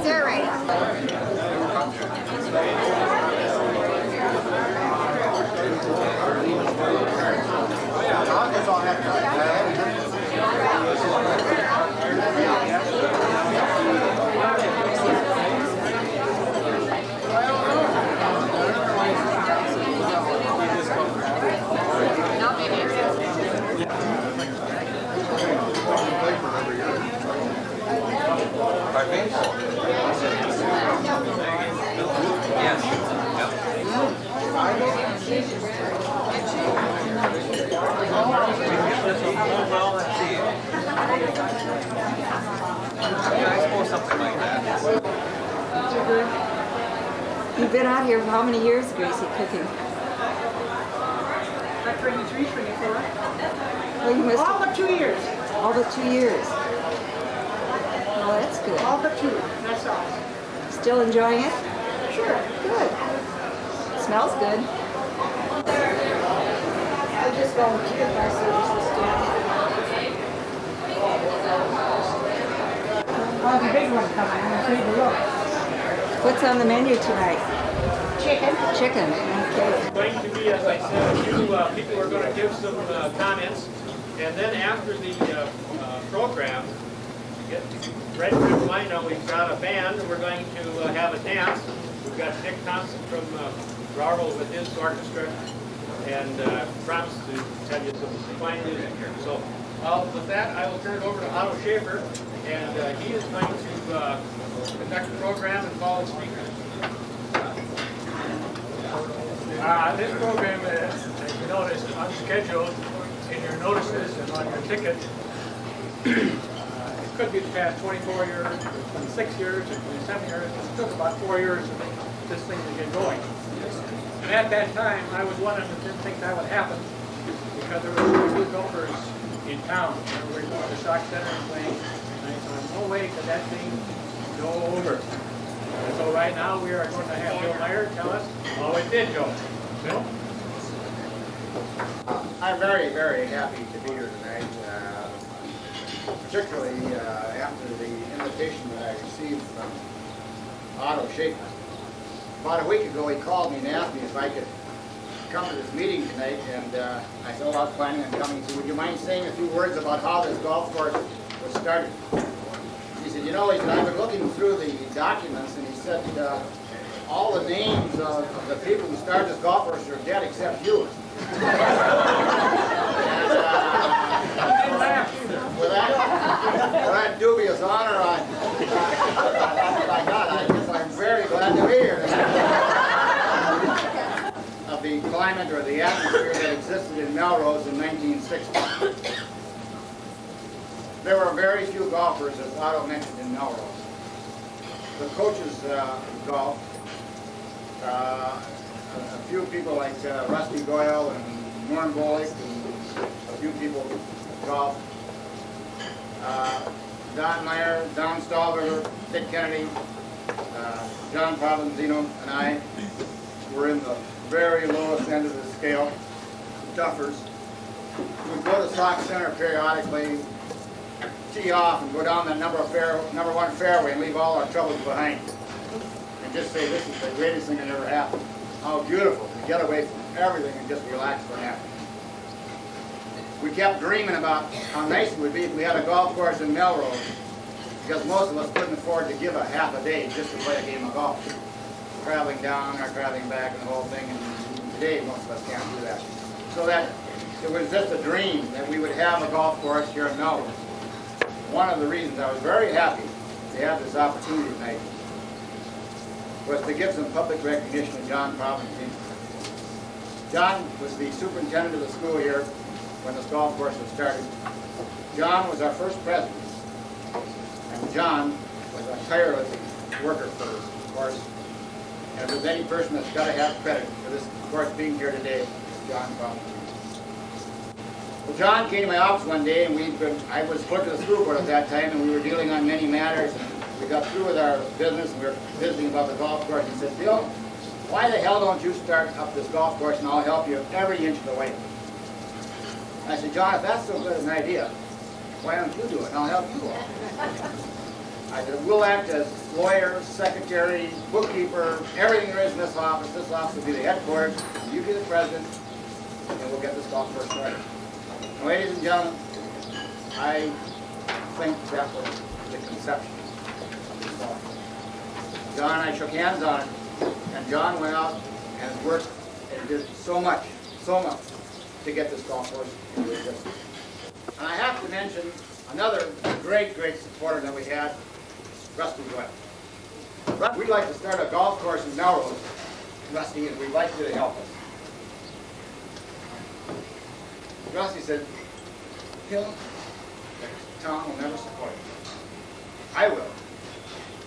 They're right. You've been out here for how many years, Gracie, cooking? About 23, 24. Well, you must All but 2 years. all but 2 years. Well, that's good. All but 2. That's all. Still enjoying it? Sure. Good. Smells good. I just volunteered my services down. Oh, the big one coming. I'm going to take a look. What's on the menu tonight? Chicken. Chicken. Okay. It's going to be, as I said, a few people are going to give some comments, and then after the program, get ready to remind them we've got a band. We're going to have a dance. We've got Nick Thompson from Rarble with his orchestra, and promised to tell you some fine music here. So with that, I will turn it over to Otto Schaefer, and he is going to conduct the program and call the speakers. This program is, as you noticed, unscheduled in your notices and on your ticket. It could be the past 24 years, 26 years, or 27 years. It took about 4 years for this thing to get going. And at that time, I was one of them that didn't think that would happen because there were two golfers in town. We were going to the Stock Center and playing. And I thought, no way could that thing go over. And so right now we are going to have Bill Meyer tell us how it did go. Bill? I'm very, very happy to be here tonight, particularly after the invitation that I received from Otto Schaefer. About a week ago, he called me and asked me if I could come to this meeting tonight, and I said, well, I was planning on coming. He said, would you mind saying a few words about how this golf course was started? He said, you know, he said, I've been looking through the documents, and he said, all the names of the people who started this golf course are dead except you. And, with that dubious honor, I guess I'm very glad to be here. Of the climate or the atmosphere that existed in Melrose in 1960. There were very few golfers, as Otto mentioned, in Melrose. The coaches golfed. A few people like Rusty Goyle and Norm Bolick, and a few people golfed. Don Meyer, Don Stahlberger, Dick Kennedy, John Provenzino, and I were in the very lowest end of the scale, duffers. We'd go to Stock Center periodically, tee off and go down that number one fairway and leave all our troubles behind. And just say, this is the greatest thing that ever happened. How beautiful to get away from everything and just relax for an hour. We kept dreaming about how nice it would be if we had a golf course in Melrose, because most of us couldn't afford to give a half a day just to play a game of golf. Traveling down or traveling back and the whole thing, and today most of us can't do that. So that it was just a dream that we would have a golf course here in Melrose. One of the reasons I was very happy to have this opportunity tonight was to give some public recognition to John Provenzino. John was the superintendent of the school here when this golf course was started. John was our first president, and John was a tireless worker for this course. And if there's any person that's got to have credit for this course being here today, it's John Provenzino. Well, John came to my office one day, and I was clerk of the school board at that time, and we were dealing on many matters. And we got through with our business, and we were visiting about the golf course. He said, Bill, why the hell don't you start up this golf course, and I'll help you every inch of the way. I said, John, if that's so good an idea, why don't you do it, and I'll help you all. I said, we'll act as lawyer, secretary, bookkeeper, everything there is in this office. This office will be the headquarters. You be the president, and we'll get this golf course started. And ladies and gentlemen, I think that was the conception of this golf course. John and I shook hands on it, and John went out and worked and did so much to get this golf course into existence. And I have to mention another great supporter that we had, Rusty Webb. We'd like to start a golf course in Melrose, Rusty, and we'd like you to help us. Rusty said, Phil, the town will never support you. I will.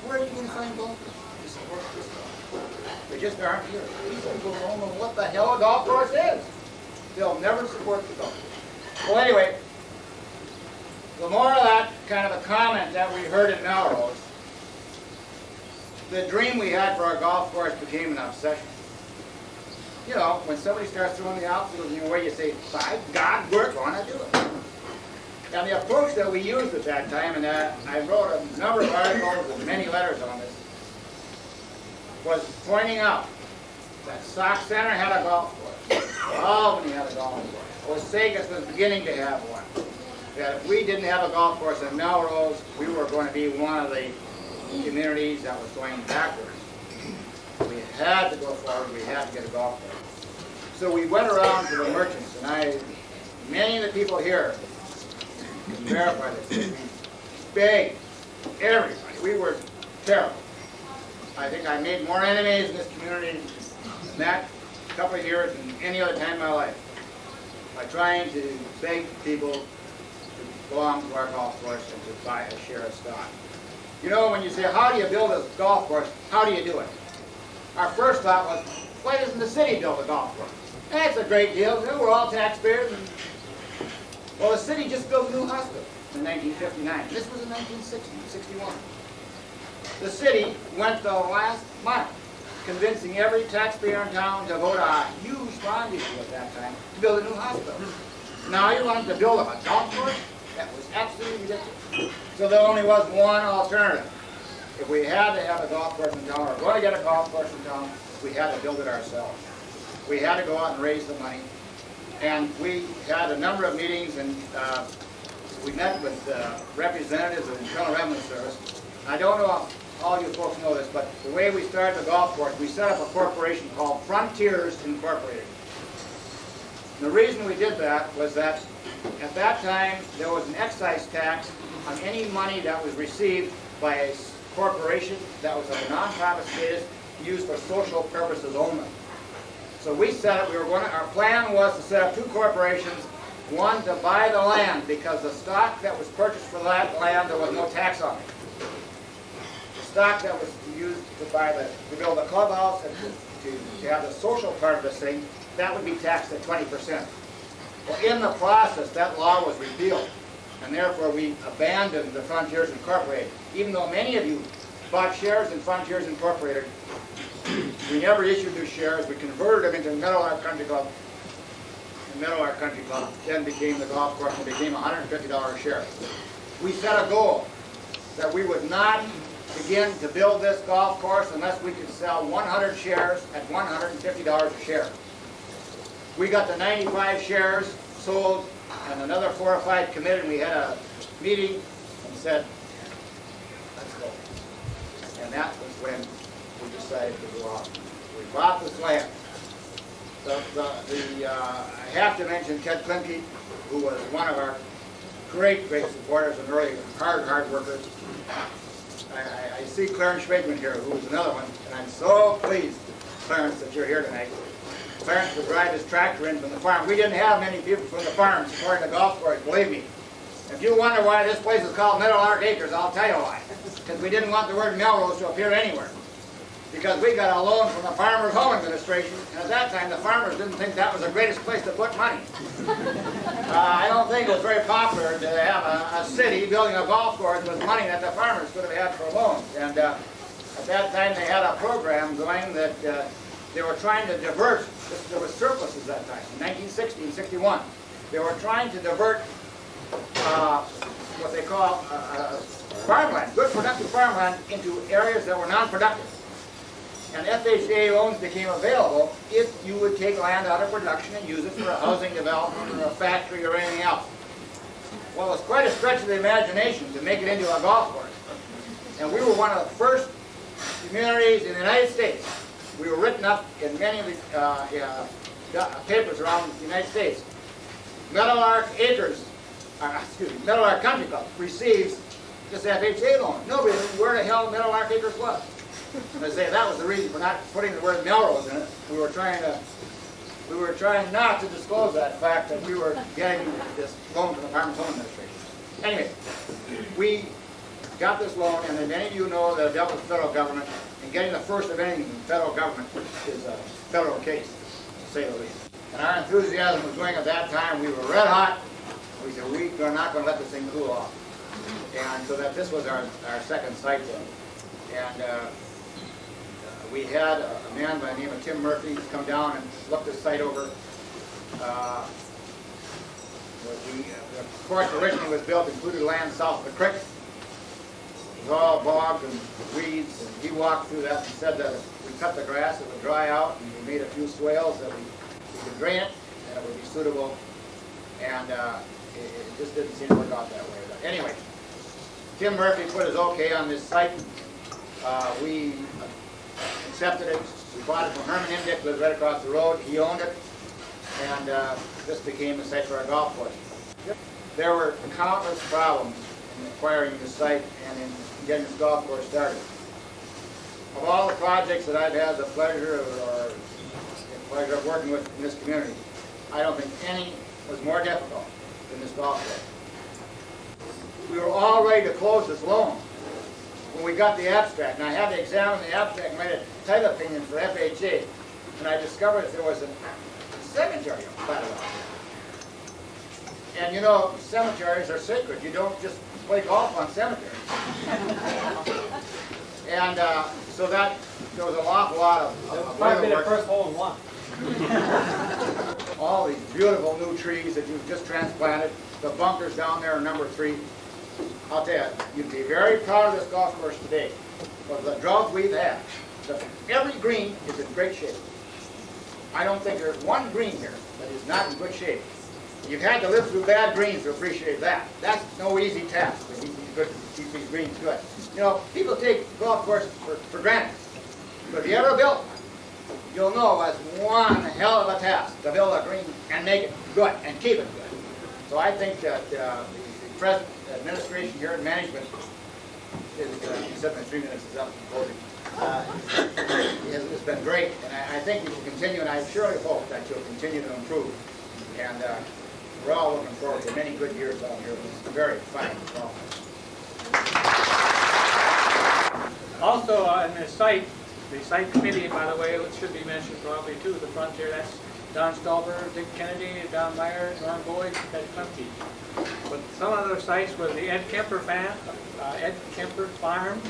Where are you going to find golfers to support this golf course? They just aren't here. These people don't know what the hell a golf course is. They'll never support the golf course. Well, anyway, the more of that kind of a comment that we heard in Melrose, the dream we had for our golf course became an obsession. You know, when somebody starts throwing the obstacles in your way, you say, by God, we're going to do it. And the approach that we used at that time, and I wrote a number of articles and many letters on this, was pointing out that Sauk Center had a golf course, Albany had a golf course, Osagas was beginning to have one. That if we didn't have a golf course in Melrose, we were going to be one of the communities that was going backwards. We had to go forward, we had to get a golf course. So we went around to the merchants, and many of the people here can verify this. We begged everybody. We were terrible. I think I made more enemies in this community in that couple of years than any other time in my life by trying to beg people to belong to our golf course and to buy a share of stock. You know, when you say, how do you build a golf course, how do you do it? Our first thought was, why doesn't the city build a golf course? That's a great deal. We're all taxpayers. Well, the city just built a new hospital in 1959. This was in 1961. The city went the last mile, convincing every taxpayer in town to vote a huge bond issue at that time to build a new hospital. Now you want to build a golf course? That was absolutely ridiculous. So there only was one alternative. If we had to have a golf course in town, or going to get a golf course in town, we had to build it ourselves. We had to go out and raise the money. And we had a number of meetings, and we met with representatives of the Internal Revenue Service. I don't know if all you folks know this, but the way we started the golf course, we set up a corporation called Frontiers Incorporated. And the reason we did that was that at that time there was an excise tax on any money that was received by a corporation that was of a non-profit status used for social purposes only. So we set up, our plan was to set up two corporations, one to buy the land because the stock that was purchased for that land, there was no tax on it. The stock that was used to build a clubhouse and to have the social part of this thing, that would be taxed at 20%. Well, in the process, that law was repealed, and therefore we abandoned the Frontiers Incorporated. Even though many of you bought shares in Frontiers Incorporated, we never issued new shares. We converted them into Meadowlark Country Club. And Meadowlark Country Club then became the golf course and became $150 a share. We set a goal that we would not begin to build this golf course unless we could sell 100 shares at $150 a share. We got the 95 shares sold, and another 4 or 5 committed, and we had a meeting and said, let's go. And that was when we decided to go out. We bought this land. I have to mention Ted Klimke, who was one of our great supporters and really hard workers. I see Clarence Schwegman here, who was another one, and I'm so pleased, Clarence, that you're here tonight. Clarence would drive his tractor in from the farm. We didn't have many people from the farm supporting the golf course, believe me. If you wonder why this place is called Meadowlark Acres, I'll tell you why. Because we didn't want the word Melrose to appear anywhere. Because we got a loan from the Farmers Home Administration, and at that time the farmers didn't think that was the greatest place to put money. I don't think it was very popular to have a city building a golf course with money that the farmers could have had for loans. And at that time they had a program going that they were trying to divert, there was surpluses that time, in 1960 and 61. They were trying to divert what they call farmland, good productive farmland, into areas that were non-productive. And FHA loans became available if you would take land out of production and use it for a housing development or a factory or anything else. Well, it's quite a stretch of the imagination to make it into a golf course. And we were one of the first communities in the United States. We were written up in many of the papers around the United States. Meadowlark Meadowlark Country Club receives this FHA loan. Nobody knew where the hell Meadowlark Acres was. And I say that was the reason for not putting the word Melrose in it. We were trying not to disclose that fact that we were getting this loan from the Farmers Home Administration. Anyway, we got this loan, and as many of you know that I dealt with the federal government, and getting the first of anything from the federal government is a federal case, to say the least. And our enthusiasm was going at that time. We were red hot. We said, we are not going to let this thing cool off. And so that this was our second site then. And we had a man by the name of Tim Murphy come down and look this site over. The course originally was built, included land south of the creek. It was all bogs and weeds, and he walked through that and said that if we cut the grass, it would dry out, and we made a few swales that we could drain it, and it would be suitable. And it just didn't seem to work out that way. But anyway, Tim Murphy put his okay on this site. We accepted it. We bought it from Herman Imdick, who lives right across the road. He owned it, and this became the site for our golf course. There were countless problems in acquiring this site and in getting this golf course started. Of all the projects that I've had the pleasure of working with in this community, I don't think any was more difficult than this golf course. We were all ready to close this loan when we got the abstract, and I had to examine the abstract and write a title opinion for FHA, and I discovered that there was a cemetery platted out there. And you know, cemeteries are sacred. You don't just play golf on cemeteries. And so that there was an awful lot of Might be the first hole in one. all these beautiful new trees that you've just transplanted. The bunkers down there are number 3. I'll tell you, you'd be very proud of this golf course today. But the drought we've had, every green is in great shape. I don't think there's one green here that is not in good shape. You've had to live through bad greens to appreciate that. That's no easy task to keep these greens good. You know, people take golf courses for granted. But if you ever built one, you'll know it's one hell of a task to build a green and make it good and keep it good. So I think that the present administration here in management is, you said my 3 minutes is up, voting. It's been great, and I think you will continue, and I surely hope that you'll continue to improve. And we're all looking forward to many good years out here. It's very fine. Also, on the site committee, by the way, it should be mentioned probably too, the frontier, that's Don Stolber, Dick Kennedy, Don Myers, Norm Boyd, Ted Klumpke. But some other sites were the Ed Kemper Farm,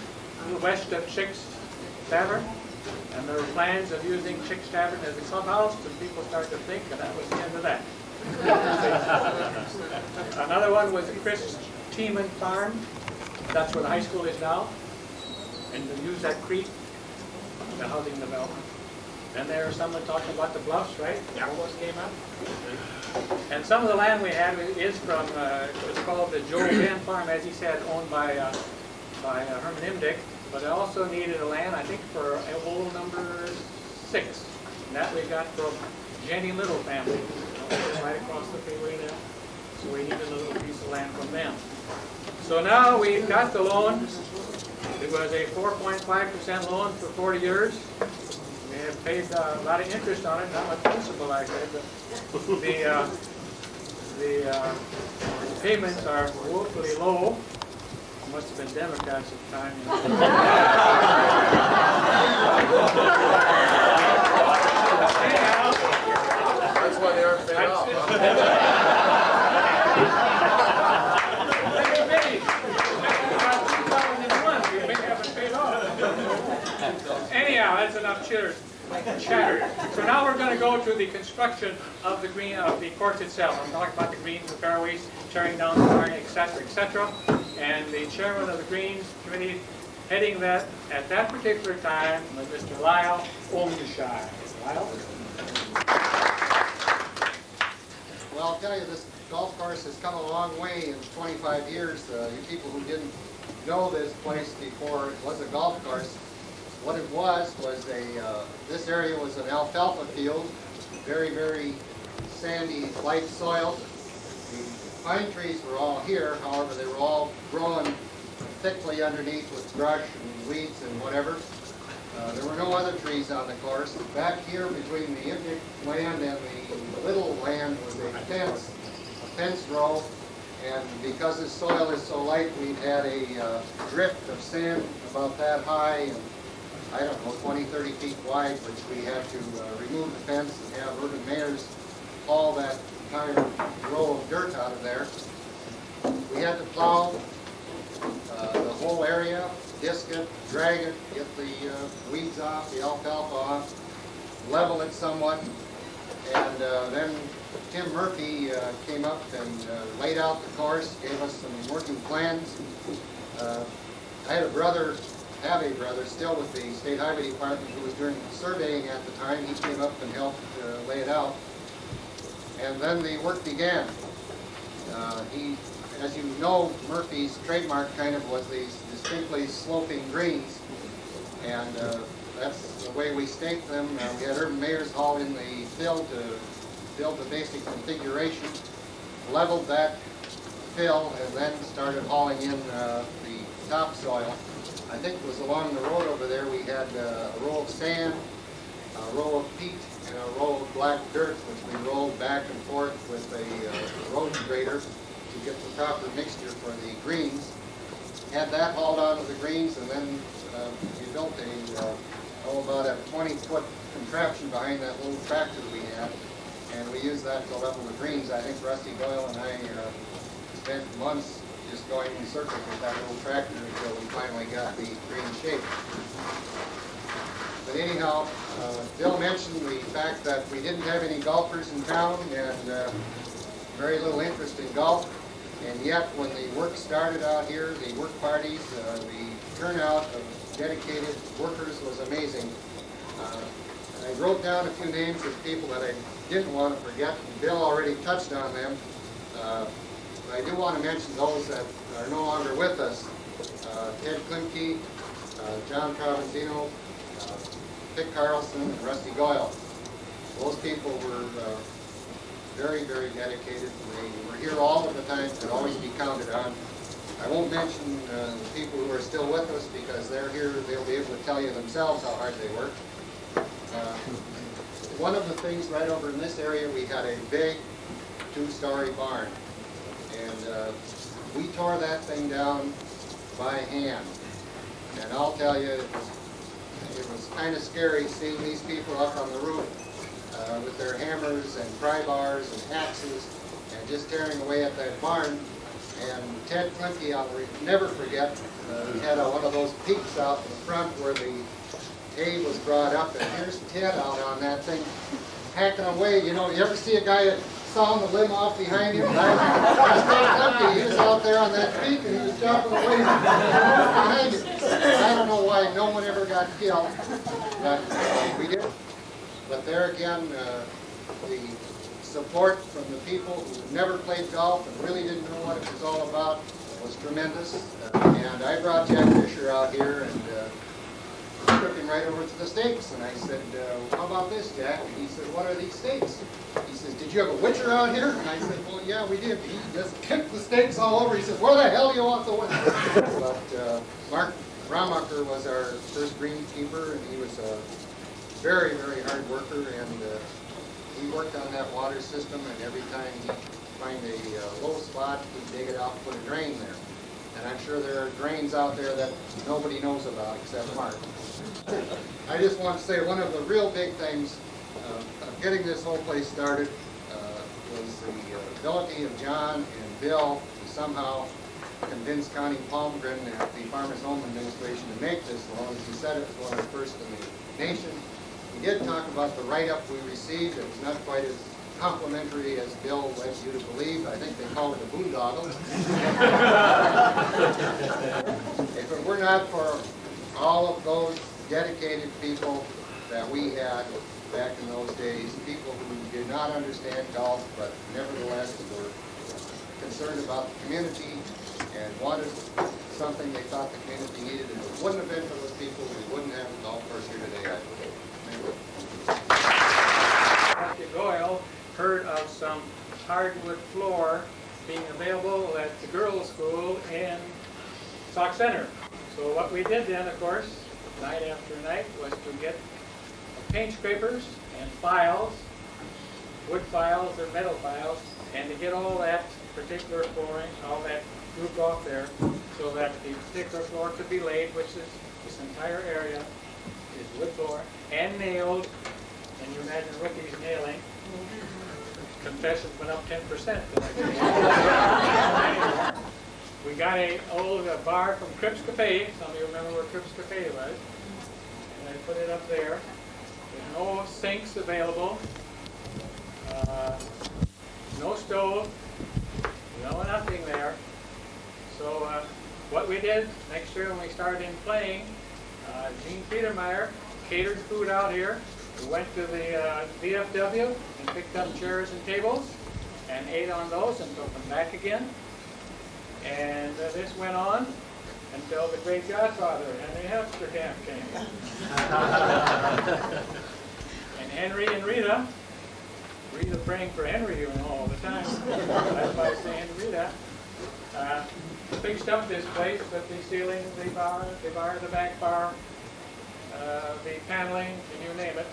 west of Chick's Tavern, and there were plans of using Chick's Tavern as a clubhouse, and people started to think, and that was the end of that. Another one was Chris Tiemann Farm, that's where the high school is now, and to use that creek, the housing development. Then there are some that talked about the bluffs, right? Yeah. All those came up. And some of the land we had is from, it's called the Joe Van Farm, as he said, owned by Herman Imdick. But it also needed a land, I think, for hole number 6. And that we got from Jenny Little family, right across the freeway there. So we needed a little piece of land from them. So now we've got the loan. It was a 4.5% loan for 40 years. We have paid a lot of interest on it, not much principal actually, but the payments are woefully low. Must have been Democrats at the time. That's why they aren't paid off. Anyhow, that's enough chatter. So now we're going to go to the construction of the course itself. I'm talking about the greens, the fairways, tearing down the iron, etc., etc. and the chairman of the Greens Committee heading that at that particular time was Mr. Lyle Oldenshire. Lyle? Well, I'll tell you, this golf course has come a long way in 25 years. You people who didn't know this place before, it was a golf course. What it was this area was an alfalfa field, very, very sandy, light soil. The pine trees were all here, however, they were all growing thickly underneath with brush and weeds and whatever. There were no other trees on the course. Back here between the Indian land and the little land was a fence row, and because the soil is so light, we've had a drift of sand about that high, and I don't know, 20, 30 feet wide, which we had to remove the fence and have urban mayors haul that entire row of dirt out of there. We had to plow the whole area, disc it, drag it, get the weeds off, the alfalfa off, level it somewhat, and then Tim Murphy came up and laid out the course, gave us some working plans. I have a brother still with the State Highway Department who was doing surveying at the time. He came up and helped lay it out. And then the work began. As you know, Murphy's trademark kind of was these distinctly sloping greens, and that's the way we staked them. We had urban mayors haul in the fill to build the basic configuration, leveled that fill, and then started hauling in the topsoil. I think it was along the road over there we had a row of sand, a row of peat, and a row of black dirt, which we rolled back and forth with a road grader to get the proper mixture for the greens. Had that hauled onto the greens, and then we built about a 20-foot contraption behind that little tractor we had, and we used that to level the greens. I think Rusty Doyle and I spent months just going in circles with that little tractor until we finally got the green shape. But anyhow, Bill mentioned the fact that we didn't have any golfers in town and very little interest in golf. And yet, when the work started out here, the work parties, the turnout of dedicated workers was amazing. I wrote down a few names of people that I didn't want to forget, and Bill already touched on them. But I do want to mention those that are no longer with us. Ted Klimke, John Provenzino, Dick Carlson, and Rusty Goyle. Those people were very, very dedicated. They were here all of the time, could always be counted on. I won't mention the people who are still with us because they're here, they'll be able to tell you themselves how hard they work. One of the things right over in this area, we had a big two-story barn. And we tore that thing down by hand. And I'll tell you, it was kind of scary seeing these people up on the roof with their hammers and pry bars and axes and just tearing away at that barn. And Ted Klimke, I'll never forget, he had one of those peaks out in the front where the hay was brought up, and here's Ted out on that thing hacking away. You know, you ever see a guy that sawing the limb off behind him? That's Ted Klimke. He was out there on that peak and he was chopping away behind it. I don't know why no one ever got killed, but we did. But there again, the support from the people who never played golf and really didn't know what it was all about was tremendous. And I brought Jack Fisher out here and took him right over to the stakes. And I said, how about this, Jack? And he said, what are these stakes? He says, did you have a witcher out here? And I said, well, yeah, we did. He just kicked the stakes all over. He says, where the hell do you want the witcher? But Mark Ramacher was our first greenkeeper, and he was a very, very hard worker, and he worked on that water system, and every time he'd find a low spot, he'd dig it out and put a drain there. And I'm sure there are drains out there that nobody knows about except Mark. I just want to say one of the real big things of getting this whole place started was the ability of John and Bill to somehow convince Connie Palmgren at the Farmers Home Administration to make this loan. As he said, it was one of the first in the nation. He did talk about the write-up we received. It was not quite as complimentary as Bill led you to believe. I think they called it a boondoggle. If it were not for all of those dedicated people that we had back in those days, people who did not understand golf, but nevertheless were concerned about the community and wanted something they thought the community needed, and if it wouldn't have been for those people, we wouldn't have a golf course here today, I believe. Dr. Doyle heard of some hardwood floor being available at the girls' school in Sauk Center. So what we did then, of course, night after night, was to get paint scrapers and files, wood files or metal files, and to get all that particular flooring, all that grouped off there, so that the particular floor could be laid, which is this entire area is wood floor, and nailed. And you imagine rookies nailing. Confessions went up 10%. We got an old bar from Cripps Cafe. Some of you remember where Cripps Cafe was. And I put it up there. There's no sinks available. No stove. No nothing there. So what we did next year when we started playing, Gene Petermeyer catered food out here. We went to the VFW and picked up chairs and tables and ate on those and took them back again. And this went on until the great godfather, Henry Hepsterkamp, came. And Henry and Rita praying for Henry you know, all the time. That's why I say Henry Rita. Fixed up this place with the ceiling, the bar, the back bar, the paneling, and you name it.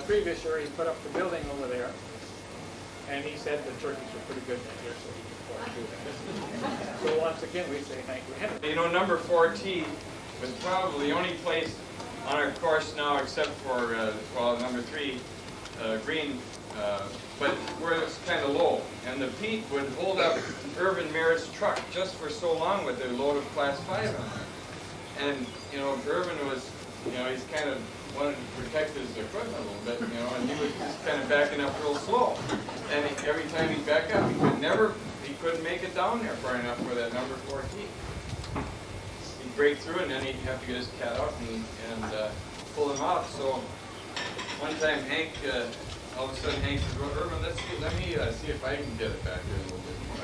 Previous year he put up the building over there, and he said the turkeys were pretty good that year, so he could afford to do that. So once again, we say thank you, Henry. You know, number 4T was probably the only place on our course now, except for, well, number 3, green, but where it's kind of low. And the peat would hold up Irvin Merritt's truck just for so long with their load of Class 5 on it. And, you know, Irvin was, you know, he's kind of wanted to protect his equipment a little bit, you know, and he was just kind of backing up real slow. And every time he'd back up, he couldn't make it down there far enough for that number 4 tee. He'd break through, and then he'd have to get his cat out and pull him out. So one time Hank, all of a sudden Hank said, well, Irvin, let me see if I can get it back there a little bit more.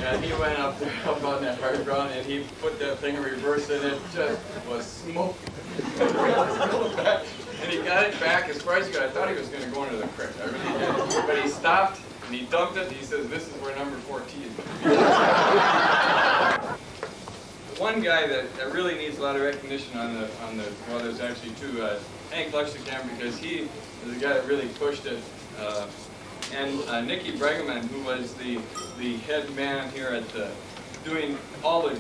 And he went up there, up on that hard ground, and he put that thing in reverse, and it just was smoking. And he got it back as far as he got. I thought he was going to go into the creek. I really did. But he stopped, and he dumped it, and he says, this is where number 4 tee is going to be. One guy that really needs a lot of recognition on the well, there's actually two, Hank Luxicam, because he is the guy that really pushed it. And Nicky Bregeman, who was the head man here at doing all the,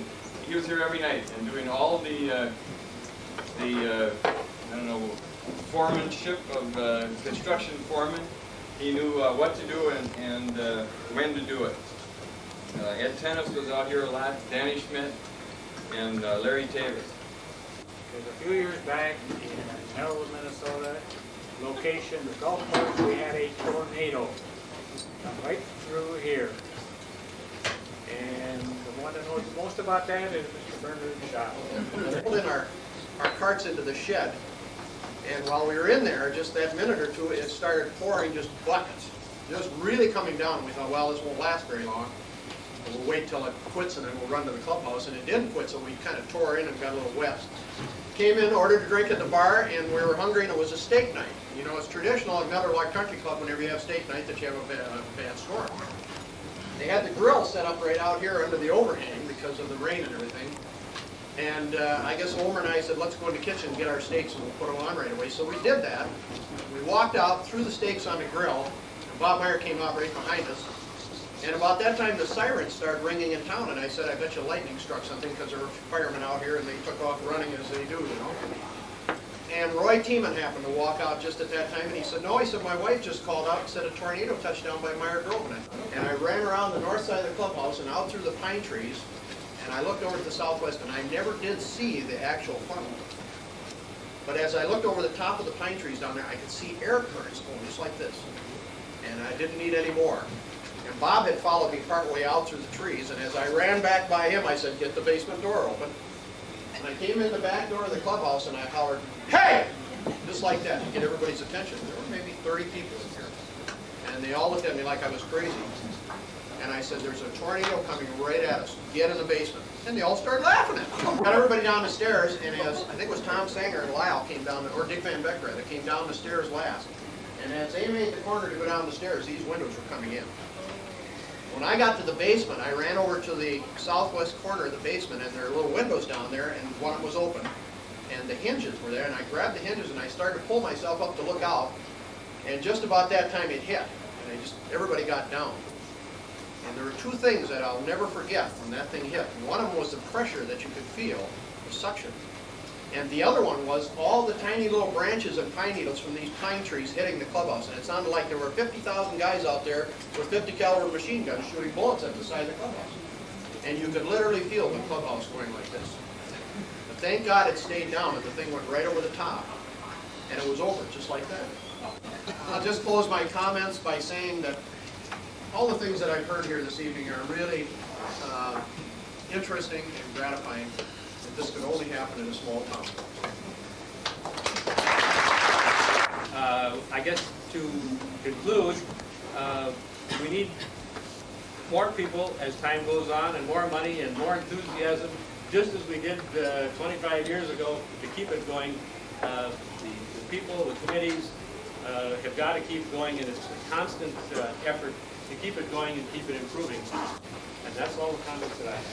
he was here every night and doing all the I don't know, foremanship of construction foreman. He knew what to do and when to do it. Ed Tennis was out here a lot, Danny Schmidt, and Larry Tavis. Because a few years back in Melrose, Minnesota, location, the golf course, we had a tornado come right through here. And the one that knows most about that is Mr. Bernard Shaw. We pulled in our carts into the shed, and while we were in there, just that minute or two, it started pouring just buckets, just really coming down. We thought, well, this won't last very long. We'll wait till it quits and then we'll run to the clubhouse, and it didn't quit, so we kind of tore in and got a little wet. Came in, ordered a drink at the bar, and we were hungry, and it was a steak night. You know, it's traditional at Meadowlark Country Club whenever you have steak night that you have a bad storm. They had the grill set up right out here under the overhang because of the rain and everything. And I guess Omer and I said, let's go in the kitchen and get our steaks and we'll put them on right away. So we did that. We walked out, threw the steaks on the grill, and Bob Meyer came out right behind us. And about that time, the sirens started ringing in town, and I said, I bet you lightning struck something because there were firemen out here and they took off running as they do, you know. And Roy Tiemann happened to walk out just at that time, and he said, no, he said, my wife just called out and said a tornado touched down by Meyer Grove. And I ran around the north side of the clubhouse and out through the pine trees, and I looked over to the southwest, and I never did see the actual funnel. But as I looked over the top of the pine trees down there, I could see air currents going just like this. And I didn't need any more. And Bob had followed me part way out through the trees, and as I ran back by him, I said, get the basement door open. And I came in the back door of the clubhouse and I hollered, hey! Just like that, to get everybody's attention. There were maybe 30 people in here. And they all looked at me like I was crazy. And I said, there's a tornado coming right at us. Get in the basement. And they all started laughing at me. Got everybody down the stairs, and as, I think it was Tom Sanger and Lyle came down, or Dick Van Beck rather, came down the stairs last. And as they made the corner to go down the stairs, these windows were coming in. When I got to the basement, I ran over to the southwest corner of the basement, and there are little windows down there, and one was open. And the hinges were there, and I grabbed the hinges, and I started to pull myself up to look out. And just about that time it hit, and everybody got down. And there were two things that I'll never forget when that thing hit. And one of them was the pressure that you could feel, the suction. And the other one was all the tiny little branches and pine needles from these pine trees hitting the clubhouse. And it sounded like there were 50,000 guys out there with 50 caliber machine guns shooting bullets at the side of the clubhouse. And you could literally feel the clubhouse going like this. But thank God it stayed down, and the thing went right over the top. And it was over, just like that. I'll just close my comments by saying that all the things that I've heard here this evening are really interesting and gratifying. That this could only happen in a small town. I guess to conclude, we need more people as time goes on, and more money and more enthusiasm, just as we did 25 years ago, to keep it going. The people, the committees have got to keep going, and it's a constant effort to keep it going and keep it improving. And that's all the comments that I have.